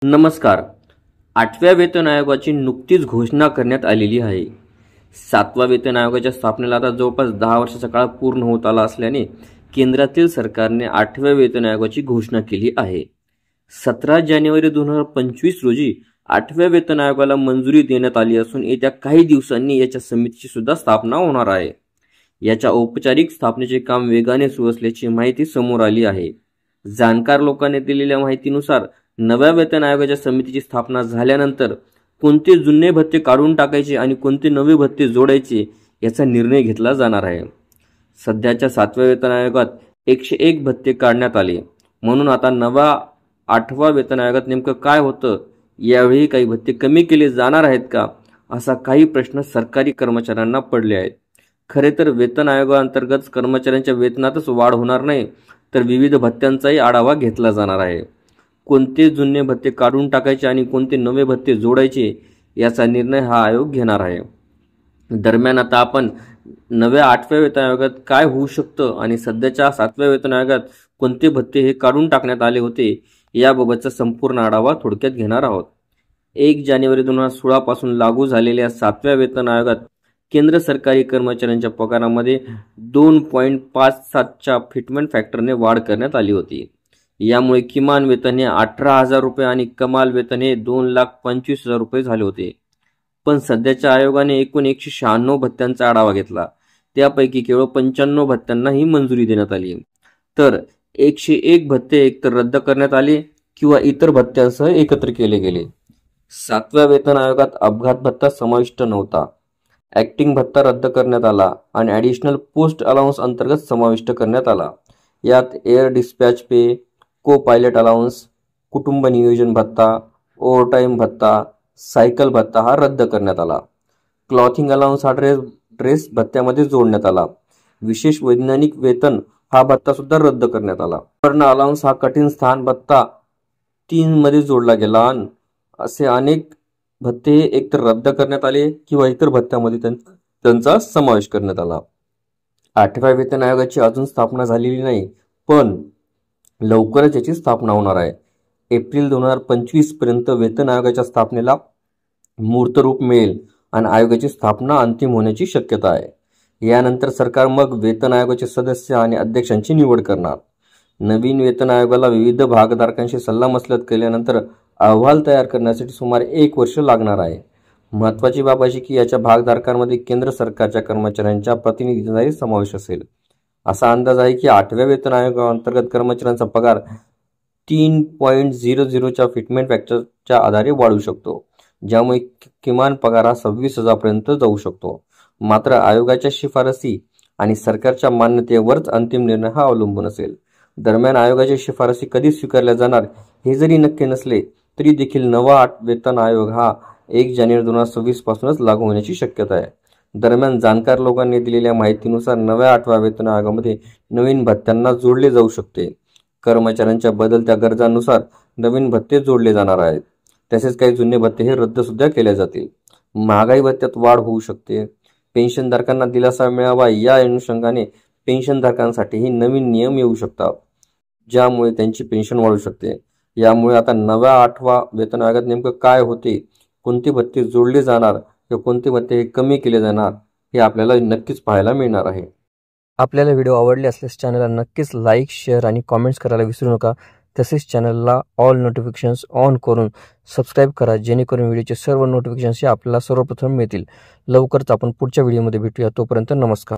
नमस्कार. 8व्या वेतन आयोगाची नुकतीच घोषणा करण्यात आलेली आहे. 7व्या वेतन आयोगाच्या स्थापनेला आता जवळपास 10 वर्षाचा काळ पूर्ण होत आला असल्याने केंद्रातील सरकारने 8व्या वेतन आयोगाची घोषणा केली आहे. 17 जानेवारी 2025 रोजी 8व्या वेतन आयोगाला मंजुरी देण्यात आली असून येत्या काही दिवसांनी याच्या समितीची सुद्धा स्थापना होणार आहे. याच्या औपचारिक स्थापनेचे काम वेगाने सुरू असल्याची माहिती समोर आली आहे. जाणकार लोकांनी दिलेल्या माहितीनुसार नव्या वेतन आयोगाच्या समितीची स्थापना झाल्यानंतर कोणते जुने भत्ते काढून टाकायचे आणि कोणते नवे भत्ते जोडायचे याचा निर्णय घेतला जाणार आहे. सध्याच्या 7व्या वेतन आयोगात 101 भत्ते काढण्यात आले, म्हणून आता नवा 8व्या वेतन आयोगात नेमकं काय होतं, यावेळी काही भत्ते कमी केले जाणार आहेत का, असा काही प्रश्न सरकारी कर्मचाऱ्यांना पडले आहेत. खरे तर वेतन आयोगाअंतर्गत कर्मचाऱ्यांच्या वेतनातच वाढ होणार नाही, तर विविध भत्त्यांचाही आढावा घेतला जाणार आहे. कोणते जुने भत्ते काढून टाकायचे आणि कोणते नवे भत्ते जोडायचे याचा निर्णय हा आयोग घेणार आहे. दरम्यान आता आपण नव्या 8व्या वेतन आयोगात काय होऊ शकतं आणि सध्याच्या 7व्या वेतन आयोगात कोणते भत्ते हे काढून टाकण्यात आले होते याबाबतचा संपूर्ण आढावा थोडक्यात घेणार आहोत. 1 जानेवारी 2016 पासून लागू झालेल्या 7व्या वेतन आयोगात केंद्र सरकारी कर्मचाऱ्यांच्या पगारामध्ये 2.57च्या फिटमेंट फॅक्टरने वाढ करण्यात आली होती. यामुळे किमान वेतन हे 18,000 रुपये आणि कमाल वेतन हे 2,25,000 रुपये झाले होते. पण सध्याच्या आयोगाने एकूण 196 भत्त्यांचा आढावा घेतला. त्यापैकी केवळ 95 भत्त्यांना ही मंजुरी देण्यात आली, तर 101 भत्ते एकतर रद्द करण्यात आले किंवा इतर भत्त्यांसह एकत्र केले गेले. 7व्या वेतन आयोगात अपघात भत्ता समाविष्ट नव्हता. ॲक्टिंग भत्ता रद्द करण्यात आला आणि ॲडिशनल पोस्ट अलाउन्स अंतर्गत समाविष्ट करण्यात आला. यात एअर डिस्पॅच पे, को पायलट अलाउन्स, कुटुंब नियोजन भत्ता, ओव्हरटाईम भत्ता, सायकल भत्ता हा रद्द करण्यात आला. क्लॉथिंग अलाउन्स हा ड्रेस भत्त्यामध्ये जोडण्यात आला. विशेष वैज्ञानिक वेतन हा भत्ता सुद्धा रद्द करण्यात आला. वर्ण अलाउन्स हा कठीण स्थान भत्ता 3 मध्ये जोडला गेला. असे अनेक भत्ते एकतर रद्द करण्यात आले किंवा इतर भत्त्यामध्ये त्यांचा समावेश करण्यात आला. 8व्या वेतन आयोगाची अजून स्थापना झालेली नाही, पण लवकरच याची स्थापना होणार आहे. एप्रिल 2025 पर्यंत वेतन आयोगाच्या स्थापनेला मूर्तरूप मिळेल आणि आयोगाची स्थापना अंतिम होण्याची शक्यता आहे. यानंतर सरकार मग वेतन आयोगाचे सदस्य आणि अध्यक्षांची निवड करणार. नवीन वेतन आयोगाला विविध भागधारकांशी सल्लामसलत केल्यानंतर अहवाल तयार करण्यासाठी सुमारे 1 वर्ष लागणार आहे. महत्त्वाची बाब अशी की याच्या भागधारकांमध्ये केंद्र सरकारच्या कर्मचाऱ्यांच्या प्रतिनिधींचाही समावेश असेल. असा अंदाज आहे की 8व्या वेतन आयोगाअंतर्गत कर्मचाऱ्यांचा पगार 3.00च्या फिटमेंट फॅक्टरच्या आधारे वाढू शकतो, ज्यामुळे किमान पगार हा 26,000 पर्यंत जाऊ शकतो. मात्र आयोगाच्या शिफारसी आणि सरकारच्या मान्यतेवरच अंतिम निर्णय हा अवलंबून असेल. दरम्यान आयोगाच्या शिफारसी कधी स्वीकारल्या जाणार हे जरी नक्की नसले तरी देखील नवा वेतन आयोग हा 1 जानेवारी 2026 पासूनच लागू होण्याची शक्यता आहे. दरम्यान जाणकार लोकांनी दिलेल्या माहितीनुसार नव्या 8व्या वेतन आयोगामध्ये नवीन भत्त्यांना जोडले जाऊ शकते. कर्मचाऱ्यांच्या बदलत्या गरजांनुसार नवीन भत्ते जोडले जाणार आहेत. तसेच काही जुने भत्ते हे रद्द सुद्धा केले जातील. महागाई भत्त्यात वाढ होऊ शकते. पेन्शनधारकांना दिलासा मिळावा या अनुषंगाने पेन्शनधारकांसाठीही नवीन नियम येऊ शकतात, ज्यामुळे त्यांची पेन्शन वाढू शकते. यामुळे आता नव्या 8व्या वेतन आयोगात नेमकं काय होते, कोणते भत्ते जोडले जाणार किंवा कोणते भत्ते हे कमी केले जाणार हे आपल्याला नक्कीच पाहायला मिळणार आहे. आपल्याला व्हिडिओ आवडले असल्यास चॅनलला नक्कीच लाईक, शेअर आणि कॉमेंट्स करायला विसरू नका. तसेच चॅनलला ऑल नोटिफिकेशन्स ऑन करून सबस्क्राईब करा, जेणेकरून व्हिडिओचे सर्व नोटिफिकेशन्स आपल्याला सर्वप्रथम मिळतील. लवकरच आपण पुढच्या व्हिडिओमध्ये भेटूया. तोपर्यंत नमस्कार.